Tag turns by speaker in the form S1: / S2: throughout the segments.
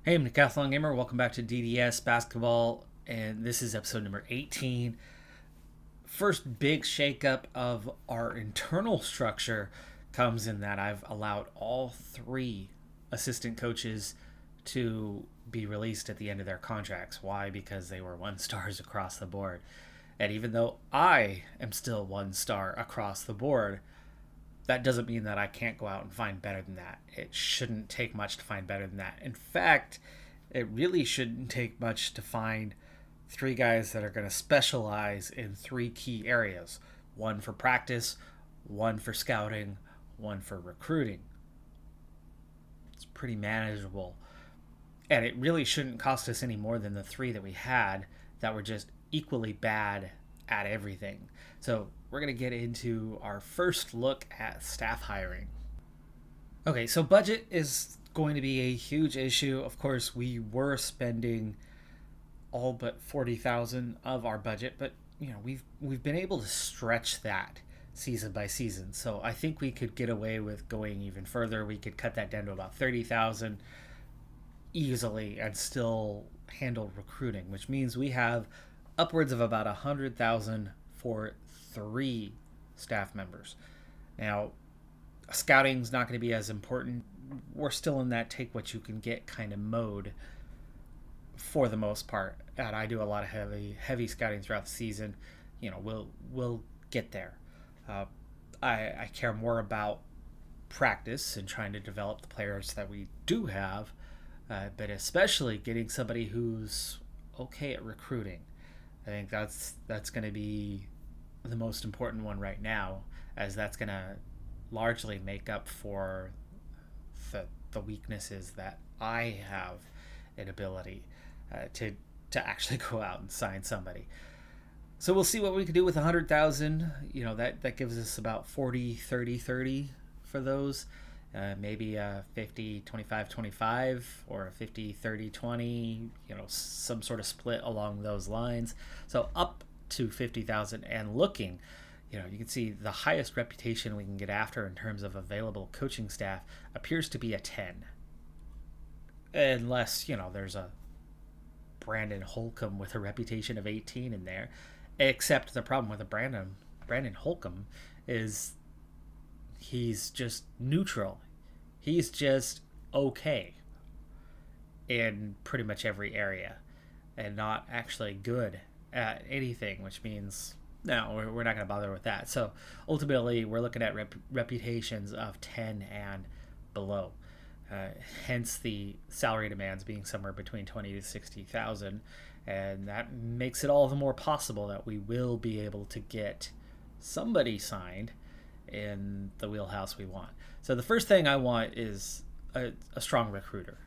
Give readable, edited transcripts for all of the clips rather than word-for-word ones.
S1: Hey, I'm Decathlon Gamer. Welcome back to DDS Basketball, and this is episode number 18. First big shakeup of our internal structure comes in that I've allowed all three assistant coaches to be released at the end of their contracts. Why? Because they were 1 stars across the board. And even though I am still 1 star across the board, that doesn't mean that I can't go out and find better than that. It shouldn't take much to find better than that. In fact, it really shouldn't take much to find three guys that are going to specialize in three key areas: one for practice, one for scouting, one for recruiting. It's pretty manageable. And it really shouldn't cost us any more than the three that we had that were just equally bad at everything. So we're going to get into our first look at staff hiring. Okay, so budget is going to be a huge issue. Of course, we were spending all but 40,000 of our budget, but we've been able to stretch that season by season. So I think we could get away with going even further. We could cut that down to about 30,000 easily and still handle recruiting, which means we have upwards of about 100,000 for 3 staff members. Now, scouting's not going to be as important. We're still in that take what you can get kind of mode for the most part, and I do a lot of heavy scouting throughout the season. We'll get there. I care more about practice and trying to develop the players that we do have, but especially getting somebody who's okay at recruiting. I think that's going to be the most important one right now, as that's going to largely make up for the weaknesses that I have in ability to actually go out and sign somebody. So we'll see what we can do with 100,000. That gives us about 40, 30, 30 for those. Maybe a 50, 25, 25 or a 50, 30, 20, some sort of split along those lines. So up to 50,000 and looking, you can see the highest reputation we can get after in terms of available coaching staff appears to be a 10. Unless, there's a Brandon Holcomb with a reputation of 18 in there. Except the problem with a Brandon Holcomb is he's just neutral. He's just okay in pretty much every area and not actually good at anything, which means no, we're not going to bother with that. So ultimately, we're looking at reputations of 10 and below. Hence the salary demands being somewhere between 20 to 60,000, and that makes it all the more possible that we will be able to get somebody signed in the wheelhouse we want. So the first thing I want is a strong recruiter.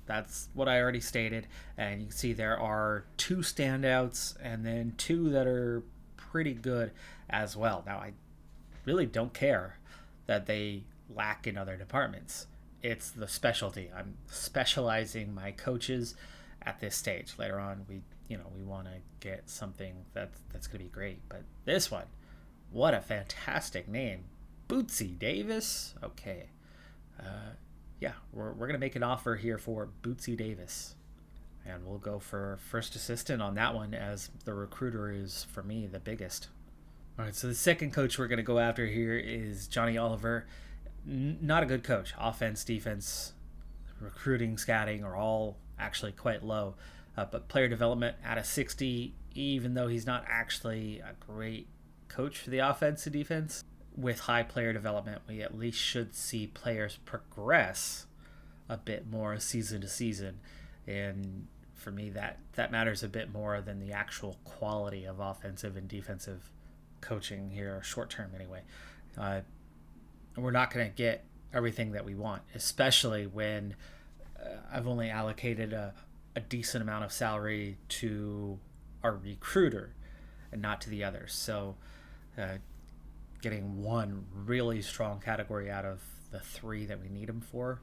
S1: That's what I already stated, and you can see there are 2 standouts and then 2 that are pretty good as well. Now, I really don't care that they lack in other departments. It's the specialty. I'm specializing my coaches at this stage. Later on, we want to get something that's going to be great. But this one, what a fantastic name, Bootsy Davis. Okay, we're going to make an offer here for Bootsy Davis, and we'll go for first assistant on that one, as the recruiter is, for me, the biggest. All right, so the second coach we're going to go after here is Johnny Oliver. Not a good coach. Offense, defense, recruiting, scouting are all actually quite low. But player development at a 60, even though he's not actually a great coach for the offense and defense, with high player development, we at least should see players progress a bit more season to season. And for me, that matters a bit more than the actual quality of offensive and defensive coaching here, short term anyway. We're not going to get everything that we want, especially when I've only allocated a decent amount of salary to our recruiter and not to the others. So getting one really strong category out of the 3 that we need him for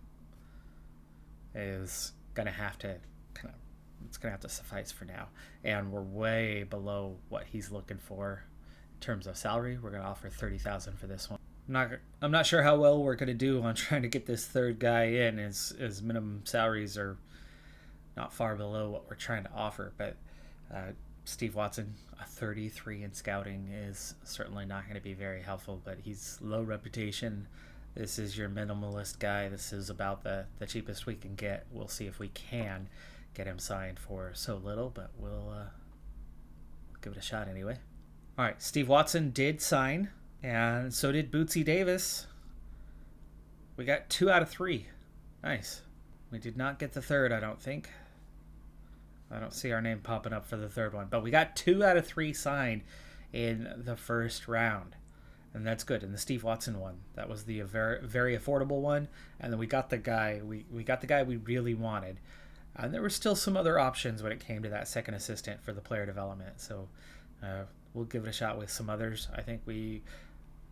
S1: is going to have to suffice for now. And we're way below what he's looking for in terms of salary. We're going to offer 30,000 for this one. I'm not sure how well we're going to do on trying to get this third guy in, as minimum salaries are not far below what we're trying to offer. But Steve Watson, a 33 in scouting, is certainly not going to be very helpful, but he's low reputation. This is your minimalist guy. This is about the cheapest we can get. We'll see if we can get him signed for so little, but we'll give it a shot anyway. All right, Steve Watson did sign, and so did Bootsy Davis. We got 2 out of 3. Nice. We did not get the third, I don't think. I don't see our name popping up for the third one, but we got 2 out of 3 signed in the first round, and that's good. And the Steve Watson one, that was the very, very affordable one, and then we got the guy we got the guy we really wanted. And there were still some other options when it came to that second assistant for the player development. So we'll give it a shot with some others. I think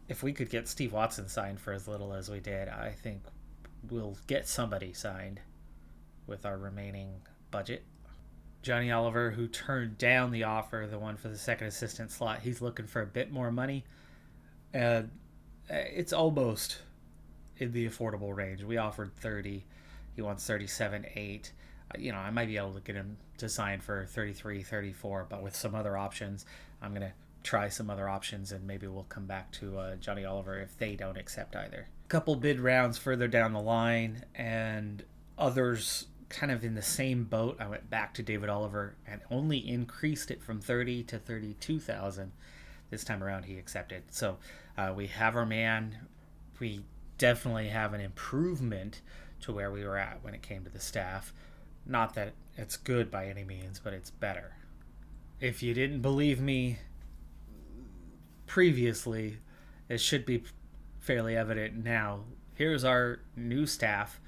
S1: if we could get Steve Watson signed for as little as we did, I think we'll get somebody signed with our remaining budget. Johnny Oliver, who turned down the offer, the one for the second assistant slot, he's looking for a bit more money. And it's almost in the affordable range. We offered 30. He wants 37.8. I might be able to get him to sign for 33, 34, but with some other options. I'm going to try some other options, and maybe we'll come back to Johnny Oliver if they don't accept either. A couple bid rounds further down the line, and others kind of in the same boat. I went back to David Oliver and only increased it from 30 to 32,000. This time around, he accepted. So we have our man. We definitely have an improvement to where we were at when it came to the staff. Not that it's good by any means, but it's better. If you didn't believe me previously, it should be fairly evident now. Here's our new staff.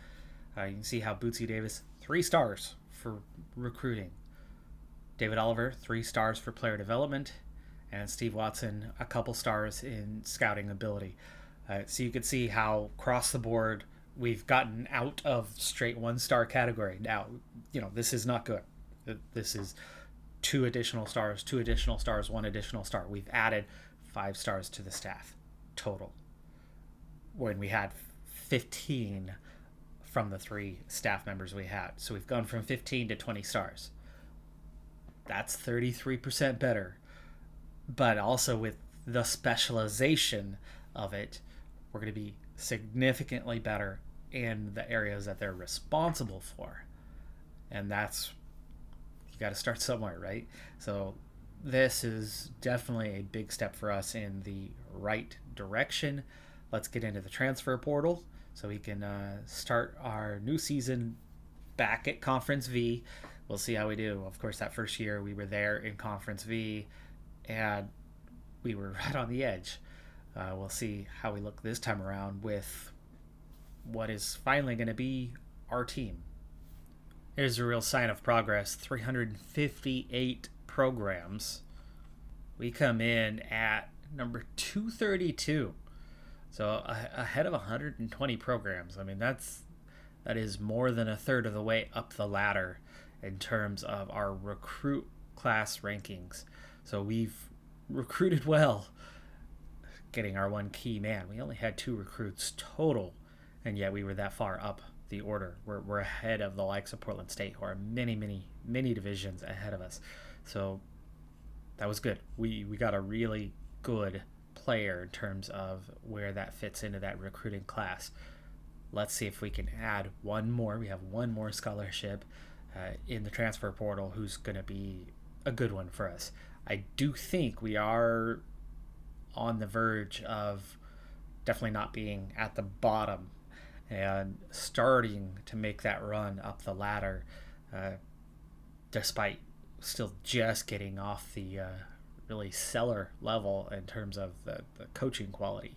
S1: You can see how Bootsy Davis, 3 stars for recruiting. David Oliver, 3 stars for player development. And Steve Watson, a couple stars in scouting ability. So you can see how across the board we've gotten out of straight 1-star category. Now, this is not good. This is 2 additional stars, 2 additional stars, 1 additional star. We've added 5 stars to the staff total, when we had 15 from the 3 staff members we had. So we've gone from 15 to 20 stars. That's 33% better. But also with the specialization of it, we're going to be significantly better in the areas that they're responsible for. And that's, you got to start somewhere, right? So this is definitely a big step for us in the right direction. Let's get into the transfer portal so we can start our new season back at Conference V. We'll see how we do. Of course, that first year we were there in Conference V, and we were right on the edge. We'll see how we look this time around with what is finally going to be our team. Here's a real sign of progress. 358 programs. We come in at number 232. So ahead of 120 programs. I mean, that is more than a third of the way up the ladder in terms of our recruit class rankings. So we've recruited well, getting our one key man. We only had 2 recruits total, and yet we were that far up the order. We're ahead of the likes of Portland State, who are many divisions ahead of us. So that was good. We got a really good player in terms of where that fits into that recruiting class. Let's see if we can add one more. We have one more scholarship in the transfer portal who's going to be a good one for us. I do think we are on the verge of definitely not being at the bottom and starting to make that run up the ladder, despite still just getting off the really stellar level in terms of the coaching quality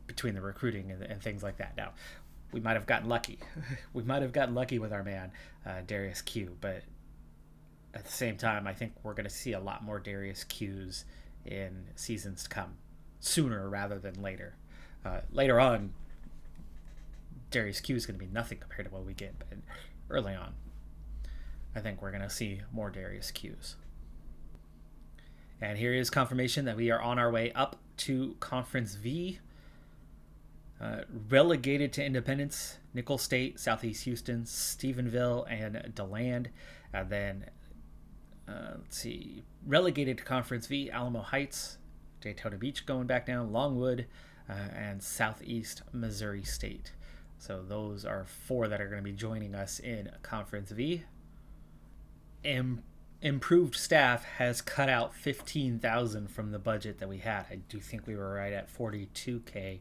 S1: between the recruiting and things like that. Now, we might have gotten lucky. We might have gotten lucky with our man, Darius Q, but at the same time, I think we're going to see a lot more Darius Qs in seasons to come, sooner rather than later. Later on, Darius Q is going to be nothing compared to what we get, but early on, I think we're going to see more Darius Qs. And here is confirmation that we are on our way up to Conference V. Relegated to Independence, Nicholls State, Southeast Houston, Stephenville, and DeLand. And then, let's see, relegated to Conference V, Alamo Heights, Daytona Beach going back down, Longwood, and Southeast Missouri State. So those are 4 that are going to be joining us in Conference V. Improved staff has cut out $15,000 from the budget that we had. I do think we were right at $42K,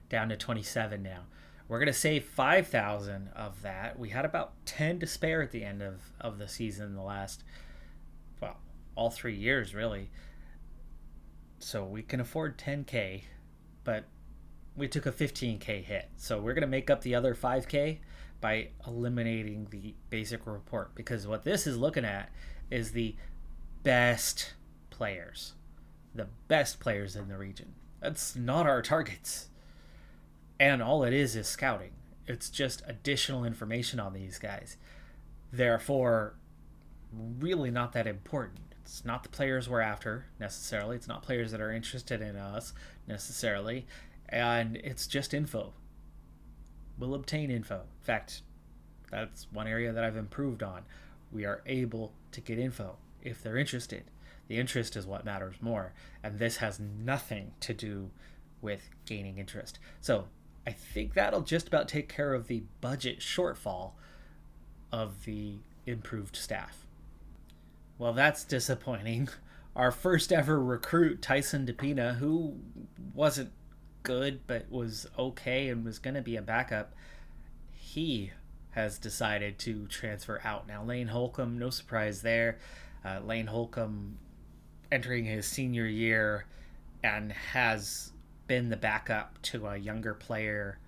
S1: down to $27 now. We're going to save $5,000 of that. We had about $10 to spare at the end of the season, the last, well, all 3 years really. So we can afford $10K, but we took a $15K hit. So we're going to make up the other $5K by eliminating the basic report, because what this is looking at is the best players in the region. That's not our targets. And all it is scouting. It's just additional information on these guys. Therefore, really not that important. It's not the players we're after, necessarily. It's not players that are interested in us, necessarily. And it's just info. We'll obtain info. In fact, that's one area that I've improved on. We are able to get info if they're interested. The interest is what matters more. And this has nothing to do with gaining interest. So I think that'll just about take care of the budget shortfall of the improved staff. Well, that's disappointing. Our first ever recruit, Tyson DePina, who wasn't good but was okay and was going to be a backup, he has decided to transfer out. Now, Lane Holcomb, no surprise there. Lane Holcomb entering his senior year and has been the backup to a younger player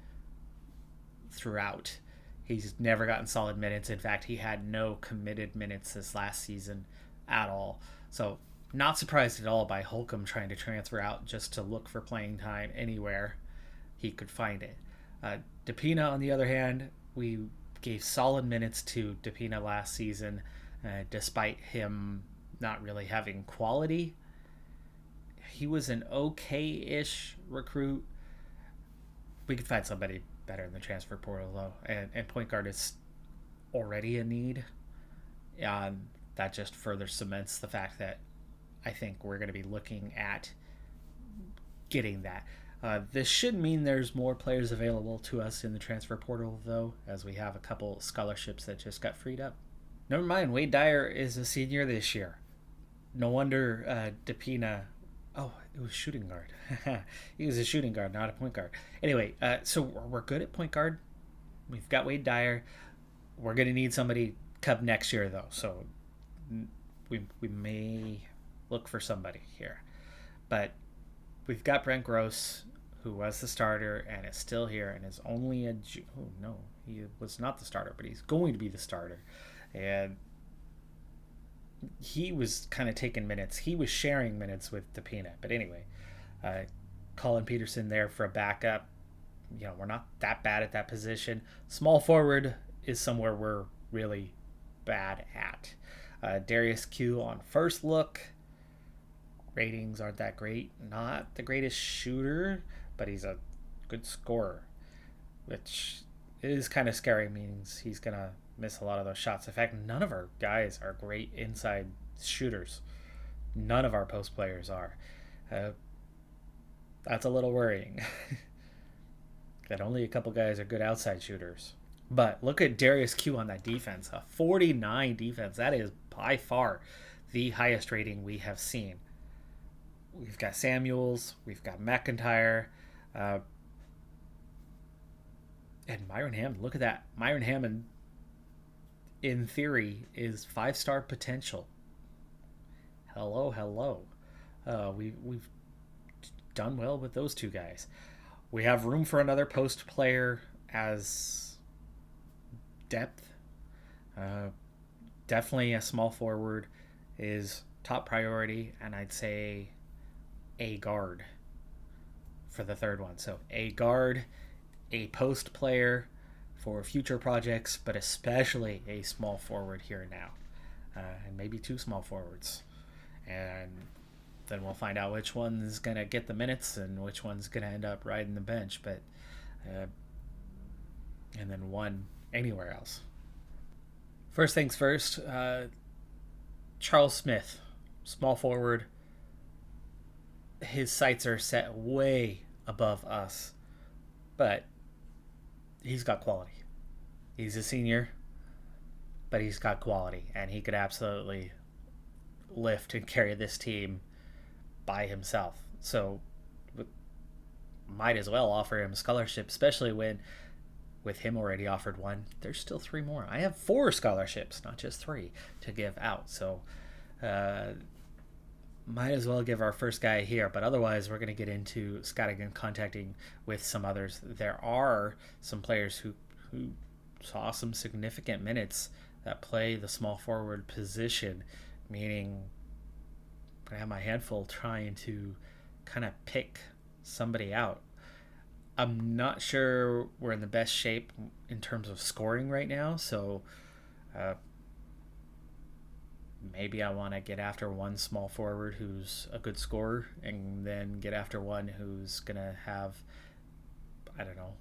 S1: throughout. He's never gotten solid minutes. In fact, he had no committed minutes this last season at all. So not surprised at all by Holcomb trying to transfer out just to look for playing time anywhere he could find it. DePina, on the other hand, we gave solid minutes to DePina last season, despite him not really having quality. He was an okay-ish recruit. We could find somebody better in the transfer portal, though. And point guard is already a need. That just further cements the fact that I think we're going to be looking at getting that. This should mean there's more players available to us in the transfer portal, though, as we have a couple scholarships that just got freed up. Never mind, Wade Dyer is a senior this year. No wonder DePina... Oh, it was shooting guard. He was a shooting guard, not a point guard. Anyway, so we're good at point guard. We've got Wade Dyer. We're going to need somebody come next year, though. So we may look for somebody here. But we've got Brent Gross, who was the starter and is still here and is only a... Oh, no. He was not the starter, but he's going to be the starter. And he was kind of taking minutes. He was sharing minutes with DePina. But anyway, Colin Peterson there for a backup. You know, we're not that bad at that position. Small forward is somewhere we're really bad at. Darius Q on first look. Ratings aren't that great. Not the greatest shooter, but he's a good scorer, which is kind of scary. Means he's going to miss a lot of those shots. In fact, none of our guys are great inside shooters. None of our post players are. That's a little worrying. That only a couple guys are good outside shooters. But look at Darius Q on that defense. A 49 defense. That is by far the highest rating we have seen. We've got Samuels. We've got McIntyre. And Myron Hammond. Look at that. Myron Hammond, in theory, is 5-star potential. Hello. We've done well with those two guys. We have room for another post player as depth. Definitely a small forward is top priority, and I'd say a guard for the third one. So a guard, a post player for future projects, but especially a small forward here now, and maybe 2 small forwards. And then we'll find out which one's going to get the minutes and which one's going to end up riding the bench. But uh, and then one anywhere else. First things first, Charles Smith, small forward. His sights are set way above us, but he's got quality. He's a senior, but he's got quality, and he could absolutely lift and carry this team by himself. So might as well offer him a scholarship, especially when with him already offered one, there's still 3 more. I have 4 scholarships, not just 3, to give out. So might as well give our first guy here. But otherwise, we're going to get into scouting and contacting with some others. There are some players who saw some significant minutes that play the small forward position, meaning I have my handful trying to kind of pick somebody out. I'm not sure we're in the best shape in terms of scoring right now, so maybe I want to get after one small forward who's a good scorer and then get after one who's going to have, I don't know,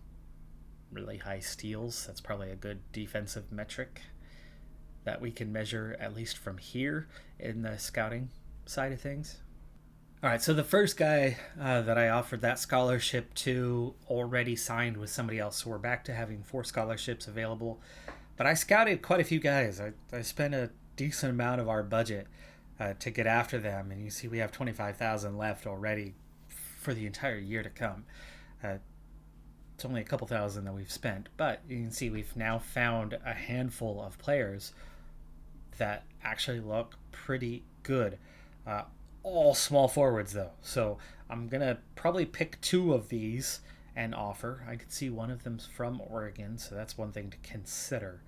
S1: really high steals. That's probably a good defensive metric that we can measure, at least from here in the scouting side of things. All right, so the first guy that I offered that scholarship to already signed with somebody else, so we're back to having 4 scholarships available. But I scouted quite a few guys. I spent a decent amount of our budget to get after them, and you see we have $25,000 left already for the entire year to come. It's only a couple thousand that we've spent, but you can see we've now found a handful of players that actually look pretty good. All small forwards though, so I'm gonna probably pick 2 of these and offer. I could see one of them's from Oregon, so that's one thing to consider.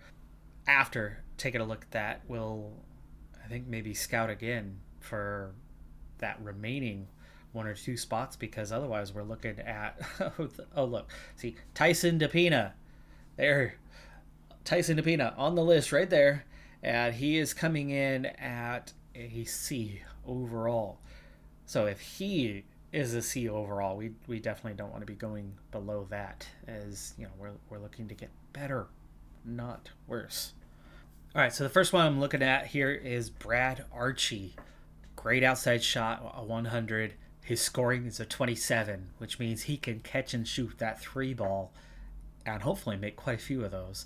S1: After taking a look at that, we'll, I think, maybe scout again for that remaining 1 or 2 spots, because otherwise we're looking at oh look, see Tyson DePina there, Tyson DePina on the list right there, and he is coming in at a C overall. So if he is a C overall, we definitely don't want to be going below that, as you know, we're looking to get better, not worse. All right, so the first one I'm looking at here is Brad Archie. Great outside shot, a 100. His scoring is a 27, which means he can catch and shoot that 3 ball and hopefully make quite a few of those,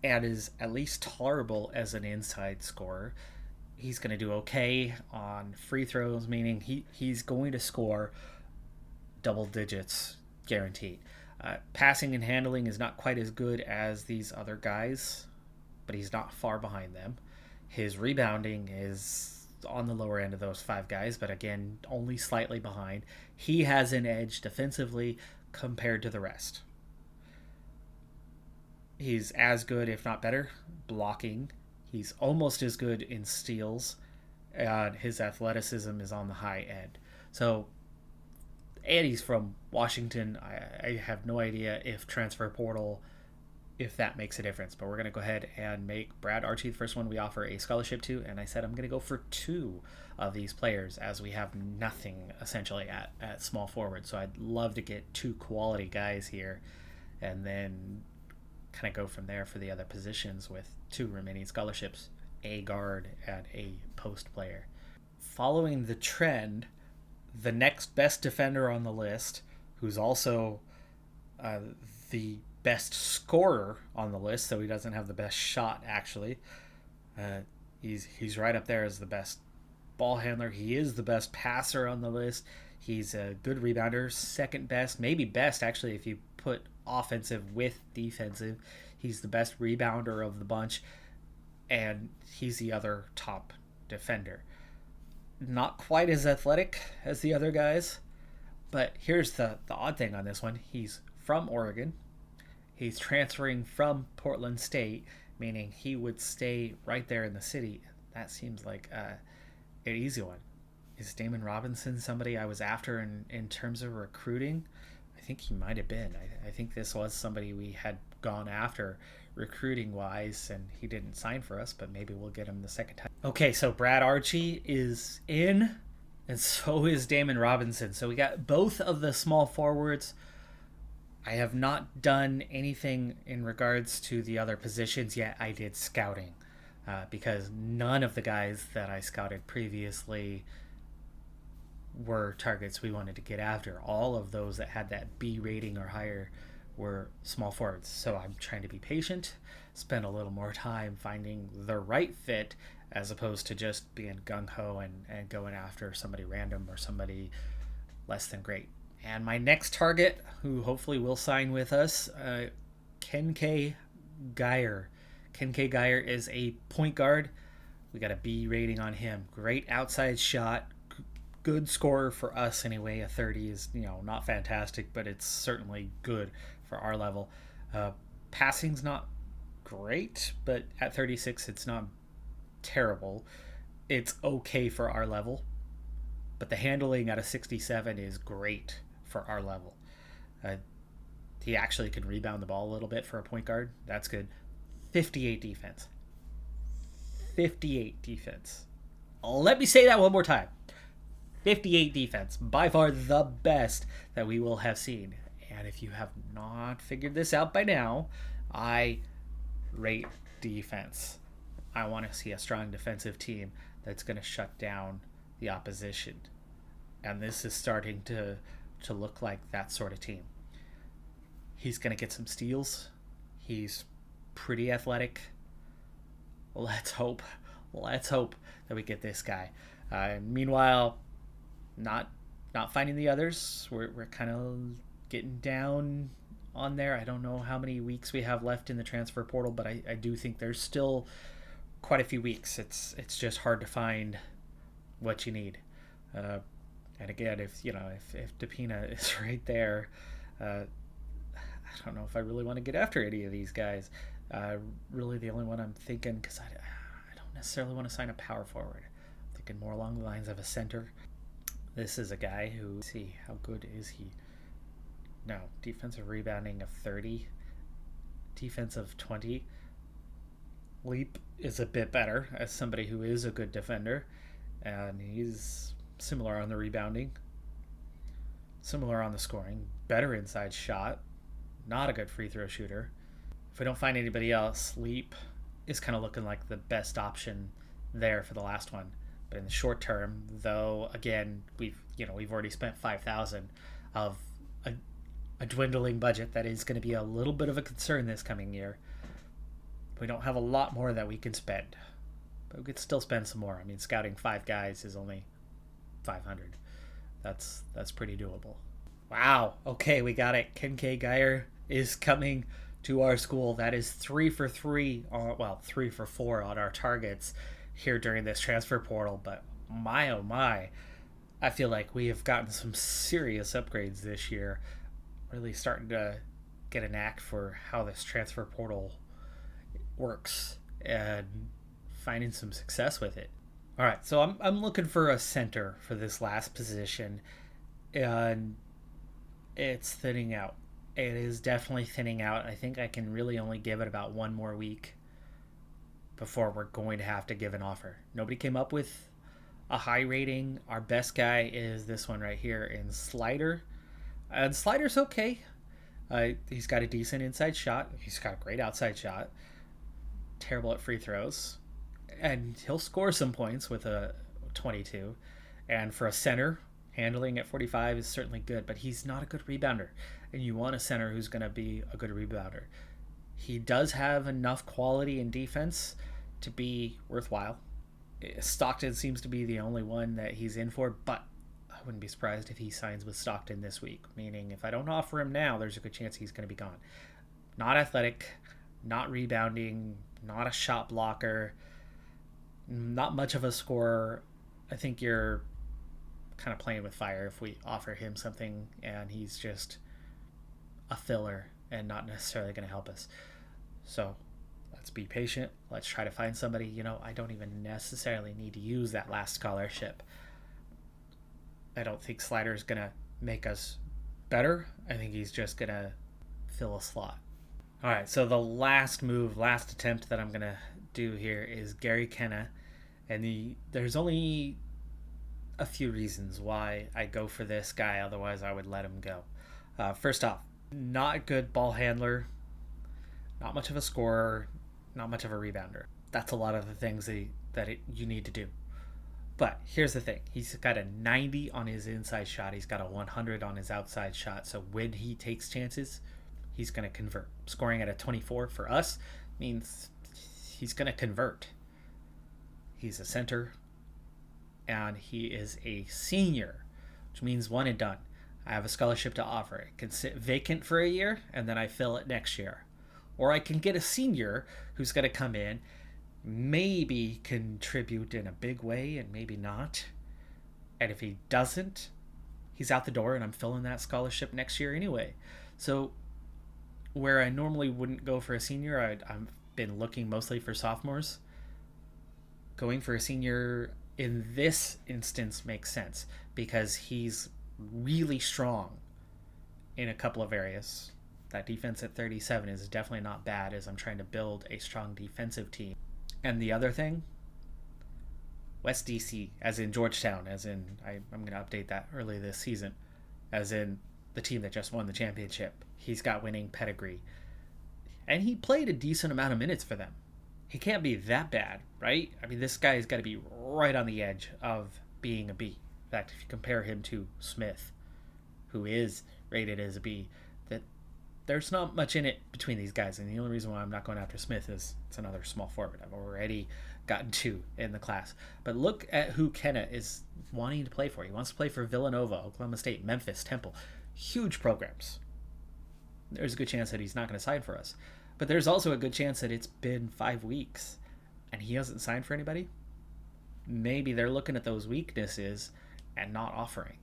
S1: and is at least tolerable as an inside scorer. He's going to do okay on free throws, meaning he's going to score double digits guaranteed. Passing and handling is not quite as good as these other guys, but he's not far behind them. His rebounding is on the lower end of those 5 guys, but again, only slightly behind. He has an edge defensively compared to the rest. He's as good, if not better, blocking. He's almost as good in steals, and his athleticism is on the high end. So, and he's from Washington. I have no idea if transfer portal, if that makes a difference, but we're going to go ahead and make Brad Archie the first one we offer a scholarship to, and I said I'm going to go for 2 of these players, as we have nothing essentially at small forward. So I'd love to get 2 quality guys here, and then kind of go from there for the other positions with 2 remaining scholarships, a guard and a post player. Following the trend, the next best defender on the list, who's also the best scorer on the list, so he doesn't have the best shot actually. He's right up there as the best ball handler. He is the best passer on the list. He's a good rebounder, second best, maybe best actually if you put offensive with defensive. He's the best rebounder of the bunch, and he's the other top defender. Not quite as athletic as the other guys, but here's the odd thing on this one. He's from Oregon. He's transferring from Portland State, meaning he would stay right there in the city. That seems like an easy one. Is Damon Robinson somebody I was after in terms of recruiting? I think he might have been. I think this was somebody we had gone after recruiting-wise, and he didn't sign for us, but maybe we'll get him the second time. Okay, so Brad Archie is in, and so is Damon Robinson. So we got both of the small forwards I have not done anything in regards to the other positions yet. I did scouting because none of the guys that I scouted previously were targets we wanted to get after. All of those that had that B rating or higher were small forwards. So I'm trying to be patient, spend a little more time finding the right fit as opposed to just being gung-ho and going after somebody random or somebody less than great. And my next target, who hopefully will sign with us, Ken K. Geyer. Ken K. Geyer is a point guard. We got a B rating on him. Great outside shot. Good scorer for us anyway. A 30 is, not fantastic, but it's certainly good for our level. Passing's not great, but at 36, it's not terrible. It's okay for our level. But the handling at a 67 is great for our level. He actually can rebound the ball a little bit for a point guard. That's good. 58 defense. 58 defense. Let me say that one more time. 58 defense. By far the best that we will have seen. And if you have not figured this out by now, I rate defense. I want to see a strong defensive team that's going to shut down the opposition. And this is starting to look like that sort of team. He's going to get some steals. He's pretty athletic. Let's hope that we get this guy. Meanwhile, not finding the others. We're kind of getting down on there. I don't know how many weeks we have left in the transfer portal, but I do think there's still quite a few weeks. It's just hard to find what you need. And again, if Depina is right there, I don't know if I really want to get after any of these guys. Really, the only one I'm thinking, because I don't necessarily want to sign a power forward. I'm thinking more along the lines of a center. This is a guy who, let's see, how good is he? No, defensive rebounding of 30, defensive 20. Leap is a bit better as somebody who is a good defender, and he's similar on the rebounding, similar on the scoring, better inside shot, not a good free throw shooter. If we don't find anybody else, Leap is kind of looking like the best option there for the last one. But in the short term, though, again, we've already spent $5,000 of a dwindling budget that is going to be a little bit of a concern this coming year. We don't have a lot more that we can spend, but we could still spend some more. I mean, scouting 5 guys is only $500. That's pretty doable. Wow. Okay, we got it. Ken K. Geyer is coming to our school. That is 3 for 3, 3 for 4 on our targets here during this transfer portal. But my, oh my, I feel like we have gotten some serious upgrades this year. Really starting to get a knack for how this transfer portal works and finding some success with it. All right, so I'm looking for a center for this last position, and it's thinning out. It is definitely thinning out. I think I can really only give it about one more week before we're going to have to give an offer. Nobody came up with a high rating. Our best guy is this one right here in Slider. And Slider's okay. He's got a decent inside shot. He's got a great outside shot. Terrible at free throws. And he'll score some points with a 22. And for a center, handling at 45 is certainly good, but he's not a good rebounder. And you want a center who's going to be a good rebounder. He does have enough quality in defense to be worthwhile. Stockton seems to be the only one that he's in for, but I wouldn't be surprised if he signs with Stockton this week, meaning if I don't offer him now, there's a good chance he's going to be gone. Not athletic, not rebounding, not a shot blocker, not much of a scorer. I think you're kind of playing with fire if we offer him something and he's just a filler and not necessarily going to help us. So let's be patient. Let's try to find somebody. I don't even necessarily need to use that last scholarship. I don't think Slider's going to make us better. I think he's just going to fill a slot. All right, so the last attempt that I'm going to do here is Gary Kenna. And there's only a few reasons why I go for this guy. Otherwise, I would let him go. First off, Not a good ball handler, not much of a scorer, not much of a rebounder. That's a lot of the things you need to do. But here's the thing. He's got a 90 on his inside shot. He's got a 100 on his outside shot. So when he takes chances, he's going to convert. Scoring at a 24 for us means he's going to convert. He's a center, and he is a senior, which means one and done. I have a scholarship to offer. It can sit vacant for a year, and then I fill it next year. Or I can get a senior who's going to come in, maybe contribute in a big way and maybe not. And if he doesn't, he's out the door and I'm filling that scholarship next year anyway. So where I normally wouldn't go for a senior, I've been looking mostly for sophomores. Going for a senior in this instance makes sense because he's really strong in a couple of areas. That defense at 37 is definitely not bad as I'm trying to build a strong defensive team. And the other thing, West DC, as in Georgetown, as in, I'm going to update that early this season, as in the team that just won the championship. He's got winning pedigree. And he played a decent amount of minutes for them. He can't be that bad, right? I mean, this guy's got to be right on the edge of being a B. In fact, if you compare him to Smith, who is rated as a B, that there's not much in it between these guys. And the only reason why I'm not going after Smith is it's another small forward. I've already gotten 2 in the class. But look at who Kenna is wanting to play for. He wants to play for Villanova, Oklahoma State, Memphis, Temple. Huge programs. There's a good chance that he's not going to sign for us. But there's also a good chance that it's been 5 weeks and he hasn't signed for anybody. Maybe they're looking at those weaknesses and not offering.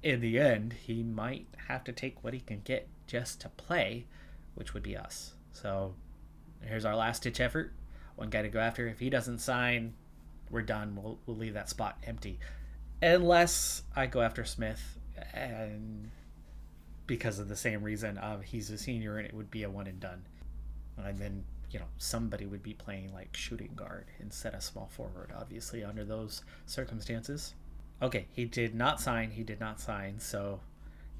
S1: In the end, he might have to take what he can get just to play, which would be us. So here's our last ditch effort. One guy to go after. If he doesn't sign, we're done. We'll leave that spot empty. Unless I go after Smith, and because of the same reason of he's a senior and it would be a one and done. And then, somebody would be playing like shooting guard instead of small forward, obviously, under those circumstances. Okay, he did not sign. So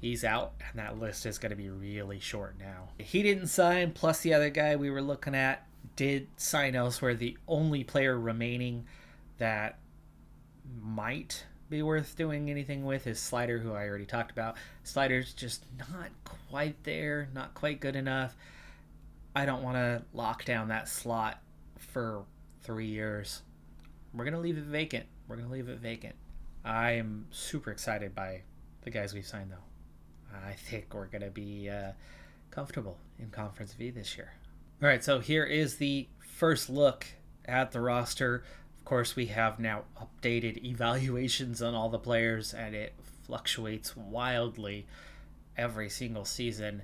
S1: he's out, and that list is going to be really short now. He didn't sign, plus the other guy we were looking at did sign elsewhere. The only player remaining that might be worth doing anything with is Slider, who I already talked about. Slider's just not quite there, not quite good enough. I don't want to lock down that slot for 3 years. We're going to leave it vacant. I am super excited by the guys we've signed, though. I think we're going to be comfortable in Conference V this year. All right, so here is the first look at the roster. Of course, we have now updated evaluations on all the players, and it fluctuates wildly every single season.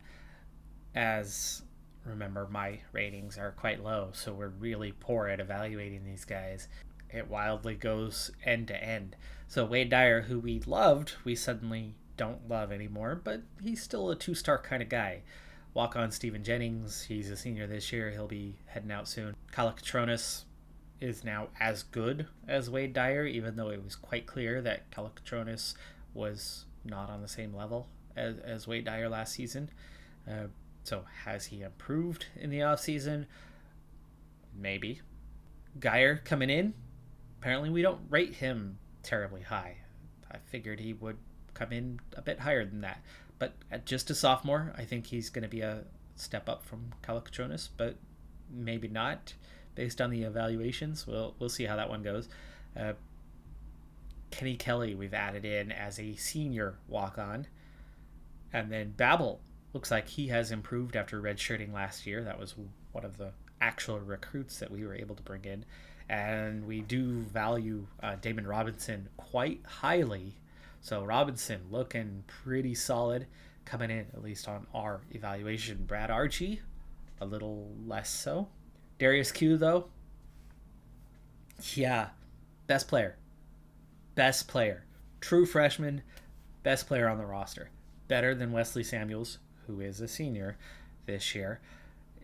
S1: As, remember, my ratings are quite low, so we're really poor at evaluating these guys. It wildly goes end to end. So Wade Dyer, who we loved, we suddenly don't love anymore, but he's still a 2-star kind of guy. Walk-on Steven Jennings, he's a senior this year. He'll be heading out soon. Kalakatronis is now as good as Wade Dyer, even though it was quite clear that Kalakatronis was not on the same level as Wade Dyer last season. So has he improved in the offseason? Maybe. Geyer coming in, apparently we don't rate him terribly high. I figured he would come in a bit higher than that. But at just a sophomore, I think he's going to be a step up from Kalakatronis, but maybe not based on the evaluations. We'll see how that one goes. Kenny Kelly we've added in as a senior walk-on. And then Babel looks like he has improved after redshirting last year. That was one of the actual recruits that we were able to bring in. And we do value Damon Robinson quite highly. So Robinson looking pretty solid, coming in at least on our evaluation. Brad Archie, a little less so. Darius Q, though, yeah, best player. True freshman, best player on the roster. Better than Wesley Samuels, who is a senior this year.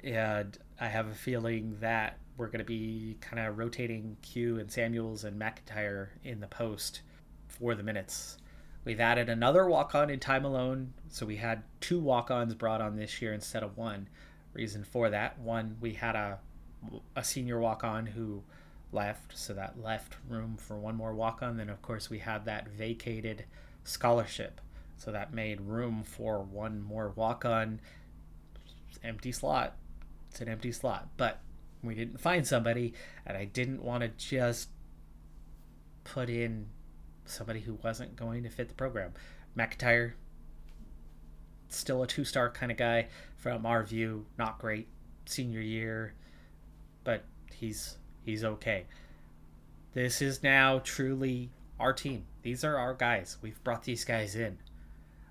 S1: And I have a feeling that we're going to be kind of rotating Q and Samuels and McIntyre in the post for the minutes. We've added another walk-on in Ty Malone, so we had 2 walk-ons brought on this year instead of 1. Reason for that: one, we had a senior walk-on who left, so that left room for 1 more walk-on. Then of course we had that vacated scholarship, so that made room for 1 more walk-on. Empty slot. It's an empty slot, but we didn't find somebody, and I didn't want to just put in somebody who wasn't going to fit the program. McIntyre, still a 2-star kind of guy from our view. Not great senior year, but he's okay. This is now truly our team. These are our guys. We've brought these guys in.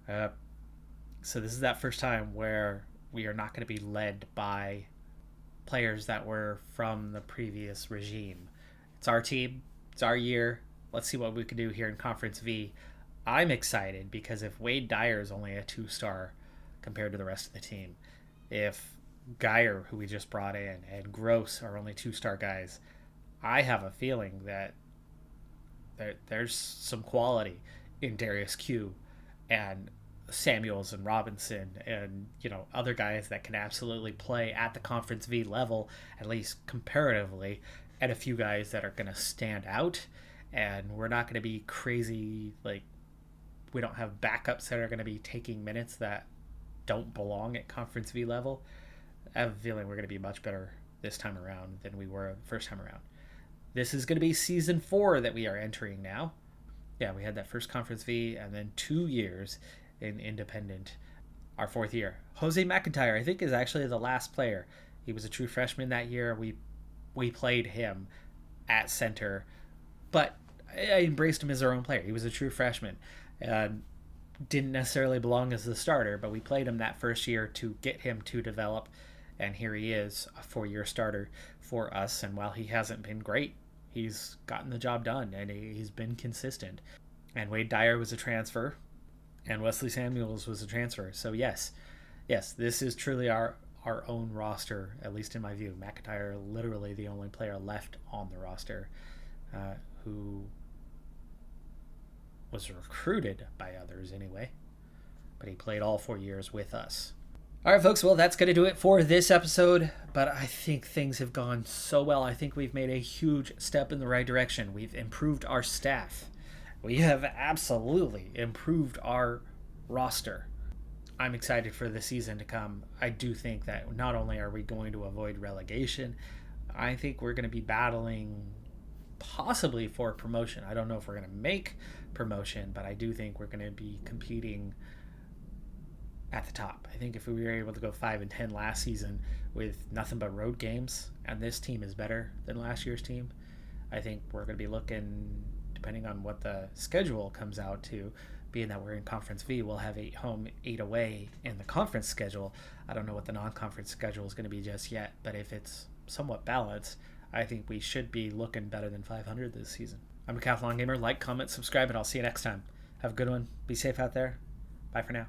S1: So this is that first time where we are not going to be led by players that were from the previous regime. It's our team. It's our year. Let's see what we can do here in Conference V. I'm excited because if Wade Dyer is only a 2-star compared to the rest of the team, if Geyer, who we just brought in, and Gross are only 2-star guys, I have a feeling that there's some quality in Darius Q and Samuels and Robinson and other guys that can absolutely play at the Conference V level, at least comparatively, and a few guys that are going to stand out. And we're not going to be crazy, like we don't have backups that are going to be taking minutes that don't belong at Conference V level. I have a feeling we're going to be much better this time around than we were the first time around. This is going to be season 4 that we are entering now. Yeah, we had that first Conference V and then 2 years in independent, our 4th year. Jose McIntyre, I think, is actually the last player. He was a true freshman that year. We played him at center, but I embraced him as our own player. He was a true freshman and didn't necessarily belong as the starter, but we played him that first year to get him to develop, and here he is, a 4-year starter for us. And while he hasn't been great, he's gotten the job done, and he's been consistent. And Wade Dyer was a transfer, and Wesley Samuels was a transfer. So yes, this is truly our own roster, at least in my view. McIntyre, literally the only player left on the roster who was recruited by others anyway, but he played all 4 years with us. All right, folks, well, that's going to do it for this episode, but I think things have gone so well. I think we've made a huge step in the right direction. We've improved our staff. We have absolutely improved our roster. I'm excited for the season to come. I do think that not only are we going to avoid relegation, I think we're going to be battling possibly for promotion. I don't know if we're going to make promotion, but I do think we're going to be competing at the top. I think if we were able to go 5-10 last season with nothing but road games, and this team is better than last year's team, I think we're going to be looking, depending on what the schedule comes out to, being that we're in Conference V, we'll have 8 home, 8 away in the conference schedule. I don't know what the non-conference schedule is going to be just yet, but if it's somewhat balanced, I think we should be looking better than 500 this season. I'm a Decathlon Gamer. Like, comment, subscribe, and I'll see you next time. Have a good one. Be safe out there. Bye for now.